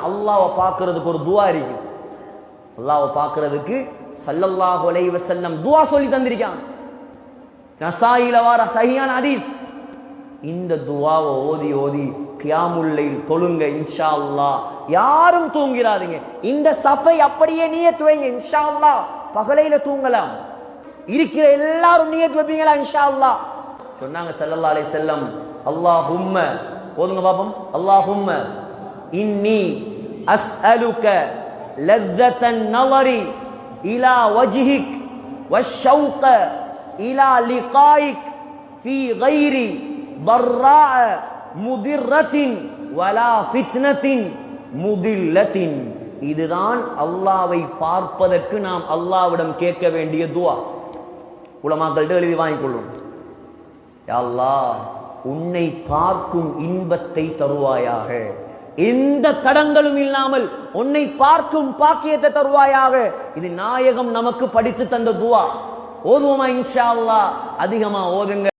அல்லாஹ்வை பார்க்கிறதுக்கு ஒரு துஆ இருக்கு. அல்லாஹ்வை பார்க்கிறதுக்கு ஸல்லல்லாஹு அலைஹி வஸல்லம் துஆ சொல்லி தந்திருக்காங்க. நசாயில வர சஹீஹான ஹதீஸ். இந்த துஆவை ஓதி ஓதி கியாமுல் லைல் தொழுங்க இன்ஷா அல்லாஹ். யாரும் தூங்கிறாதீங்க. இந்த சஃபை அப்படியே நியத் வைங்க இன்ஷா அல்லாஹ். பகலையில தூங்கலாம். இருக்கிற எல்லாரும் நியத் வைப்பீங்களா இன்ஷா அல்லாஹ்? சொன்னாங்க ஸல்லல்லாஹு அலைஹி வஸல்லம், அல்லாஹும்ம ஓதுங்க பாப்போம். அல்லாஹும்ம இன்னி அஸ்அலுக லzzatan nazari ila wajhik wash-shawq ila liqa'ik fi ghairi darra'a mudirratin wala fitnatin mudillatin. இதுதான் அல்லாஹ்வை பார்ப்பதற்கு நாம் அல்லாஹ்விடம் கேட்க வேண்டிய துஆ. உலமாக்கள்கிட்ட எழுதி வாங்கிக்கொள்ளும். யா அல்லாஹ், உன்னை பார்க்கும் இன்பத்தை தருவாயாக, எந்த தடங்களும் இல்லாமல் உன்னை பார்க்கும் பாக்கியத்தை தருவாயாக. இது நாயகம் நமக்கு படித்து தந்த துஆ. ஓதுவோமா இன்ஷா அல்லாஹ்? அதிகமா ஓதுங்க.